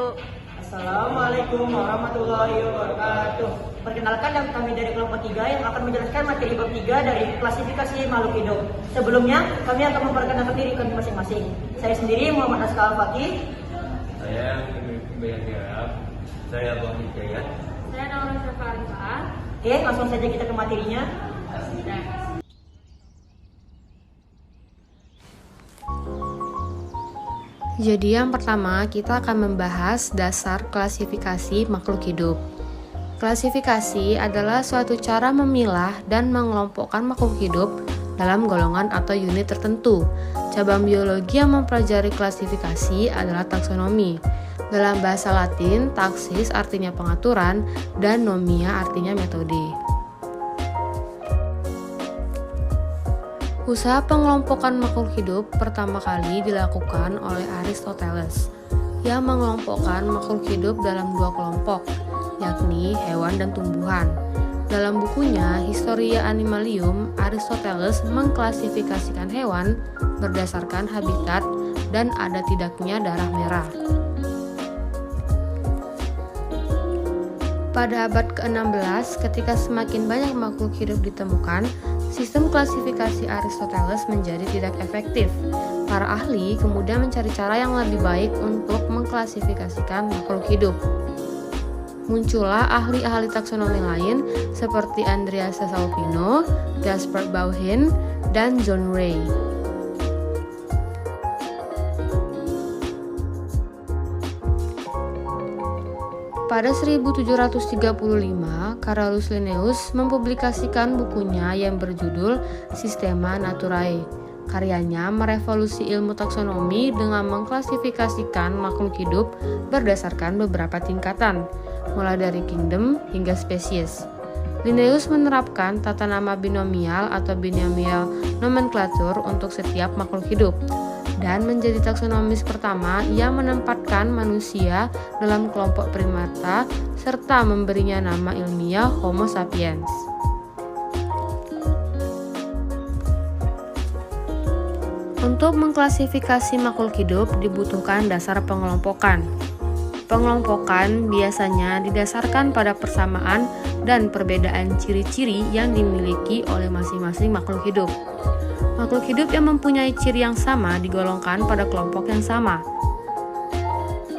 yuk. Assalamualaikum warahmatullahi wabarakatuh. Perkenalkan, kami dari kelompok 3 yang akan menjelaskan materi bab 3 dari klasifikasi makhluk hidup. Sebelumnya, kami akan memperkenalkan diri kami masing-masing. Saya sendiri Muhammad Askal Fakih. Saya Bayan Tiarap. Saya Bang Hidayat. Saya Naura Syafarifa. Oke, langsung saja kita ke materinya. Jadi yang pertama kita akan membahas dasar klasifikasi makhluk hidup. Klasifikasi adalah suatu cara memilah dan mengelompokkan makhluk hidup dalam golongan atau unit tertentu. Cabang biologi yang mempelajari klasifikasi adalah taksonomi. Dalam bahasa Latin, taksis artinya pengaturan dan nomia artinya metode. Usaha pengelompokan makhluk hidup pertama kali dilakukan oleh Aristoteles yang mengelompokkan makhluk hidup dalam 2 kelompok, yakni hewan dan tumbuhan. Dalam bukunya Historia Animalium, Aristoteles mengklasifikasikan hewan berdasarkan habitat dan ada tidaknya darah merah. Pada abad ke-16, ketika semakin banyak makhluk hidup ditemukan, sistem klasifikasi Aristoteles menjadi tidak efektif. Para ahli kemudian mencari cara yang lebih baik untuk mengklasifikasikan makhluk hidup. Muncullah ahli-ahli taksonomi lain seperti Andreas Sessalpino, Gaspard Bauhin, dan John Ray. Pada 1735, Carolus Linnaeus mempublikasikan bukunya yang berjudul Systema Naturae. Karyanya merevolusi ilmu taksonomi dengan mengklasifikasikan makhluk hidup berdasarkan beberapa tingkatan, mulai dari kingdom hingga spesies. Linnaeus menerapkan tata nama binomial atau binomial nomenklatur untuk setiap makhluk hidup, dan menjadi taksonomis pertama yang menempatkan manusia dalam kelompok primata serta memberinya nama ilmiah Homo sapiens. Untuk mengklasifikasi makhluk hidup dibutuhkan dasar pengelompokan. Pengelompokan biasanya didasarkan pada persamaan dan perbedaan ciri-ciri yang dimiliki oleh masing-masing makhluk hidup. Makhluk hidup yang mempunyai ciri yang sama digolongkan pada kelompok yang sama.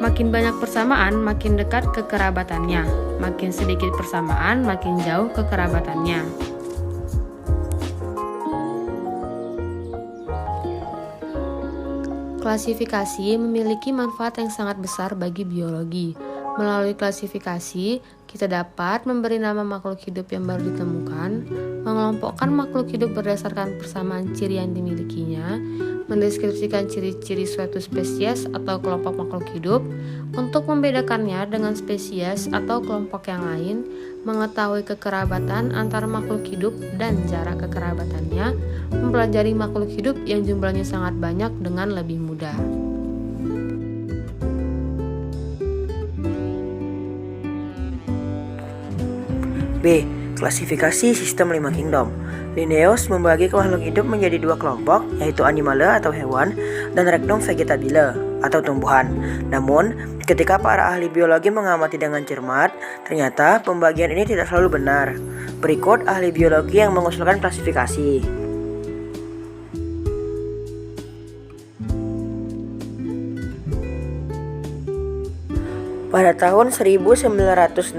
Makin banyak persamaan, makin dekat kekerabatannya. Makin sedikit persamaan, makin jauh kekerabatannya. Klasifikasi memiliki manfaat yang sangat besar bagi biologi. Melalui klasifikasi, kita dapat memberi nama makhluk hidup yang baru ditemukan, mengelompokkan makhluk hidup berdasarkan persamaan ciri yang dimilikinya, mendeskripsikan ciri-ciri suatu spesies atau kelompok makhluk hidup, untuk membedakannya dengan spesies atau kelompok yang lain, mengetahui kekerabatan antara makhluk hidup dan jarak kekerabatannya, mempelajari makhluk hidup yang jumlahnya sangat banyak dengan lebih mudah. B. Klasifikasi sistem 5 kingdom. Linnaeus membagi makhluk hidup menjadi 2 kelompok, yaitu animale atau hewan dan regnum vegetabile atau tumbuhan. Namun, ketika para ahli biologi mengamati dengan cermat, ternyata pembagian ini tidak selalu benar. Berikut ahli biologi yang mengusulkan klasifikasi. Pada tahun 1969,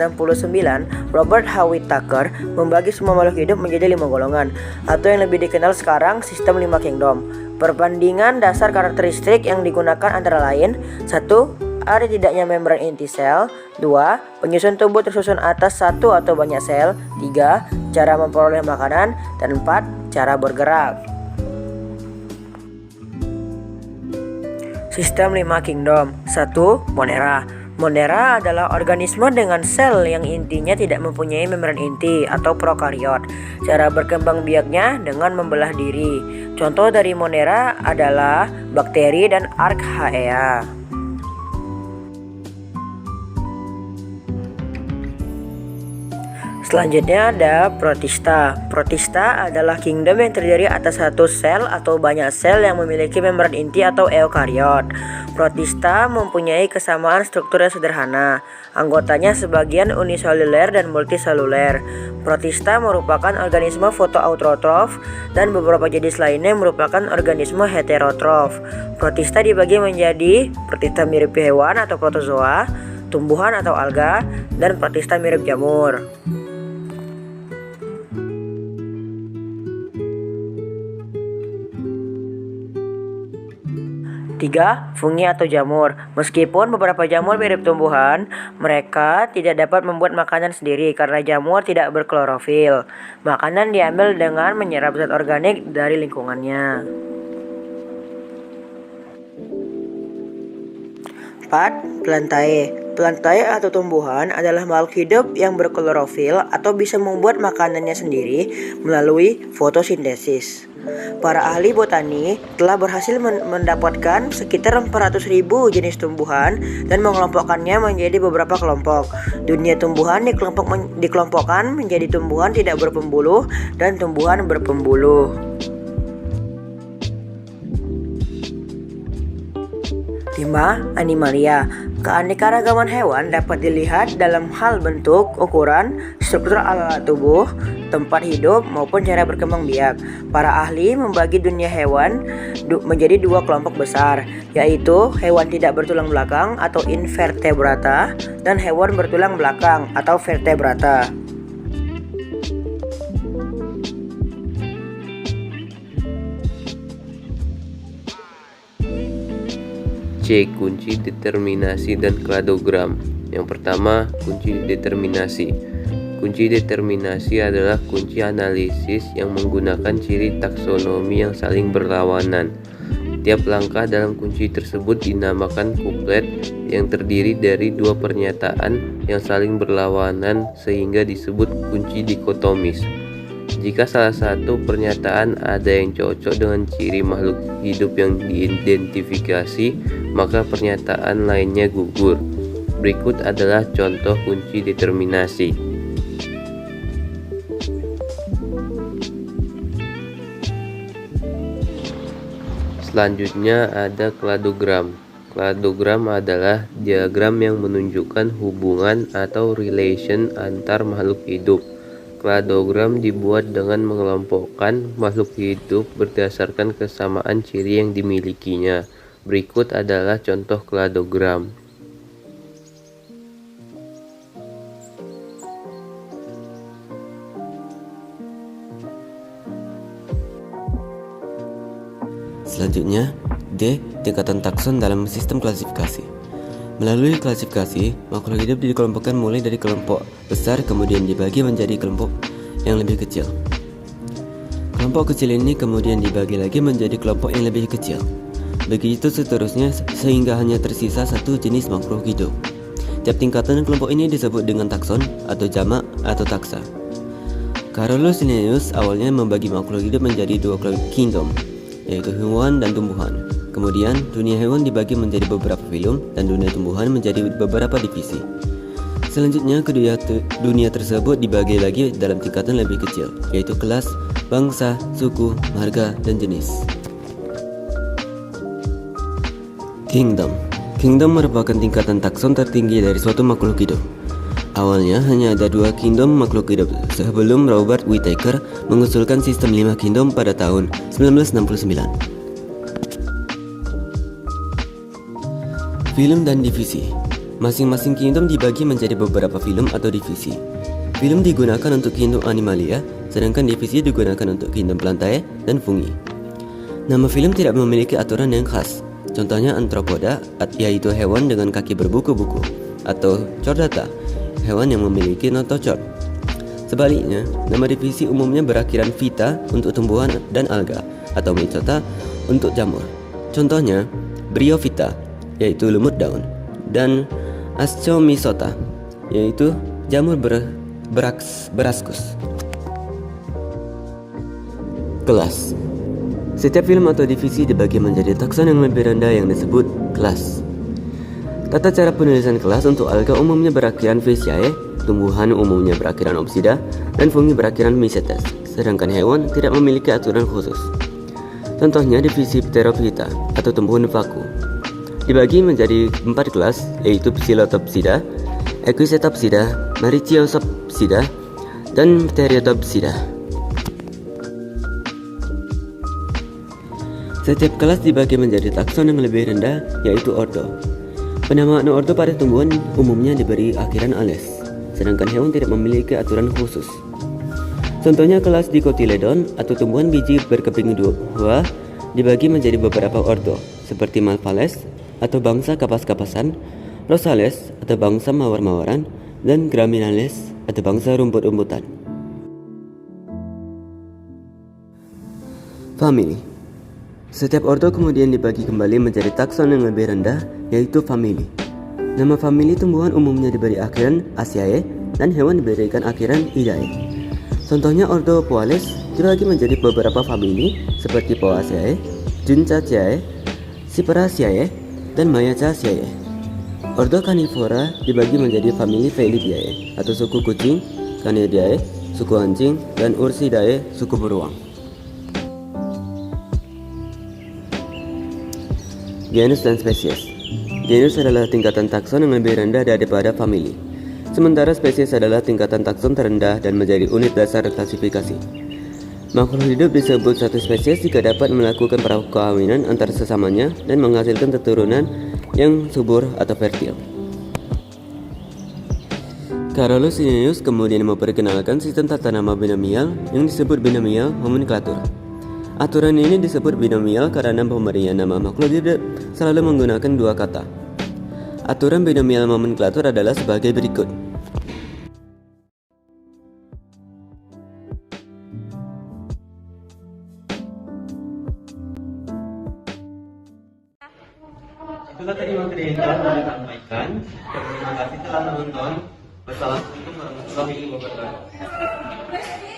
Robert H. Whittaker membagi semua makhluk hidup menjadi 5 golongan, atau yang lebih dikenal sekarang sistem 5 kingdom. Perbandingan dasar karakteristik yang digunakan antara lain: 1. Ada tidaknya membran inti sel. 2. Penyusun tubuh tersusun atas 1 atau banyak sel. 3. Cara memperoleh makanan. Dan 4. Cara bergerak. Sistem 5 kingdom. 1. Monera. Monera adalah organisme dengan sel yang intinya tidak mempunyai membran inti atau prokariot. Cara berkembang biaknya dengan membelah diri. Contoh dari Monera adalah bakteri dan Archaea. Selanjutnya ada protista. Protista adalah kingdom yang terdiri atas satu sel atau banyak sel yang memiliki membran inti atau eukariot. Protista mempunyai kesamaan struktur yang sederhana. Anggotanya sebagian uniseluler dan multiseluler. Protista merupakan organisme fotoautotrof dan beberapa jenis lainnya merupakan organisme heterotrof. Protista dibagi menjadi protista mirip hewan atau protozoa, tumbuhan atau alga, dan protista mirip jamur. 3. Fungi atau jamur. Meskipun beberapa jamur mirip tumbuhan, mereka tidak dapat membuat makanan sendiri karena jamur tidak berklorofil. Makanan diambil dengan menyerap zat organik dari lingkungannya. 4. Plantae. Plantae atau tumbuhan adalah makhluk hidup yang berklorofil atau bisa membuat makanannya sendiri melalui fotosintesis. Para ahli botani telah berhasil mendapatkan sekitar 400.000 jenis tumbuhan dan mengelompokkannya menjadi beberapa kelompok. Dunia tumbuhan dikelompokkan menjadi tumbuhan tidak berpembuluh dan tumbuhan berpembuluh. 5. Animalia. Keanekaragaman hewan dapat dilihat dalam hal bentuk, ukuran, struktur alat tubuh, tempat hidup, maupun cara berkembang biak. Para ahli membagi dunia hewan menjadi dua kelompok besar, yaitu hewan tidak bertulang belakang atau invertebrata dan hewan bertulang belakang atau vertebrata. C. Kunci determinasi dan kladogram. Yang pertama, kunci determinasi. Kunci determinasi adalah kunci analisis yang menggunakan ciri taksonomi yang saling berlawanan. Tiap langkah dalam kunci tersebut dinamakan kuplet yang terdiri dari dua pernyataan yang saling berlawanan sehingga disebut kunci dikotomis. Jika salah satu pernyataan ada yang cocok dengan ciri makhluk hidup yang diidentifikasi, maka pernyataan lainnya gugur. Berikut adalah contoh kunci determinasi. Selanjutnya ada kladogram. Kladogram adalah diagram yang menunjukkan hubungan atau relation antar makhluk hidup. Kladogram dibuat dengan mengelompokkan makhluk hidup berdasarkan kesamaan ciri yang dimilikinya. Berikut adalah contoh kladogram. Selanjutnya, D. Tingkatan takson dalam sistem klasifikasi. Melalui klasifikasi, makhluk hidup dikelompokkan mulai dari kelompok besar kemudian dibagi menjadi kelompok yang lebih kecil. Kelompok kecil ini kemudian dibagi lagi menjadi kelompok yang lebih kecil. Begitu seterusnya sehingga hanya tersisa satu jenis makhluk hidup. Tiap tingkatan kelompok ini disebut dengan takson atau jamak atau taksa. Carolus Linnaeus awalnya membagi makhluk hidup menjadi dua kingdom, yaitu hewan dan tumbuhan. Kemudian, dunia hewan dibagi menjadi beberapa filum dan dunia tumbuhan menjadi beberapa divisi. Selanjutnya, kedua dunia tersebut dibagi lagi dalam tingkatan lebih kecil, yaitu kelas, bangsa, suku, marga, dan jenis. Kingdom. Kingdom merupakan tingkatan takson tertinggi dari suatu makhluk hidup. Awalnya hanya ada dua kingdom makhluk hidup sebelum Robert Whittaker mengusulkan sistem 5 kingdom pada tahun 1969. Filum dan divisi. Masing-masing kingdom dibagi menjadi beberapa filum atau divisi. Filum digunakan untuk kingdom Animalia, sedangkan divisi digunakan untuk kingdom Plantae dan Fungi. Nama filum tidak memiliki aturan yang khas. Contohnya Anthropoda, yaitu hewan dengan kaki berbuku-buku, atau Chordata, hewan yang memiliki notochord. Sebaliknya, nama divisi umumnya berakhiran vita untuk tumbuhan dan alga, atau mycota untuk jamur. Contohnya Bryophyta, yaitu lumut daun, dan Ascomycota, yaitu jamur beraskus. Kelas. Setiap film atau divisi dibagi menjadi takson yang lebih rendah yang disebut kelas. Tata cara penulisan kelas untuk alga umumnya berakhiran Vitiae, tumbuhan umumnya berakhiran Opsida, dan fungi berakhiran Mycetes, sedangkan hewan tidak memiliki aturan khusus. Contohnya divisi Pterophyta atau tumbuhan vaku. Dibagi menjadi 4 kelas, yaitu Psilotopsida, Equisetopsida, Marychiosopsida, dan Pteriotopsida. Setiap kelas dibagi menjadi takson yang lebih rendah, yaitu ordo. Penamaan ordo pada tumbuhan umumnya diberi akhiran ales, sedangkan hewan tidak memiliki aturan khusus. Contohnya kelas Dicotyledon atau tumbuhan biji berkeping dua dibagi menjadi beberapa ordo, seperti Malvales atau bangsa kapas-kapasan, Rosales atau bangsa mawar-mawaran, dan Graminales atau bangsa rumput-rumputan. Famili. Setiap ordo kemudian dibagi kembali menjadi takson yang lebih rendah, yaitu famili. Nama famili tumbuhan umumnya diberi akhiran Asiae dan hewan diberikan akhiran Idae. Contohnya ordo Poales dibagi menjadi beberapa famili seperti Poaceae, Juncaceae, Cyperaceae, dan Maiacaceae. Ordo Carnivora dibagi menjadi famili Felidae atau suku kucing, Canidae, suku anjing, dan Ursidae, suku beruang. Genus dan spesies. Genus adalah tingkatan takson yang lebih rendah daripada famili, sementara spesies adalah tingkatan takson terendah dan menjadi unit dasar klasifikasi. Makhluk hidup disebut satu spesies jika dapat melakukan perkawinan antar sesamanya dan menghasilkan keturunan yang subur atau fertil. Carolus Linnaeus kemudian memperkenalkan sistem tata nama binomial yang disebut binomial nomenklatur. Aturan ini disebut binomial karena pemberian nama makhluk hidup selalu menggunakan dua kata. Aturan binomial nomenklatur adalah sebagai berikut. Itulah tadi materi yang telah kami sampaikan. Terima kasih telah menonton. Wassalamualaikum warahmatullahi wabarakatuh.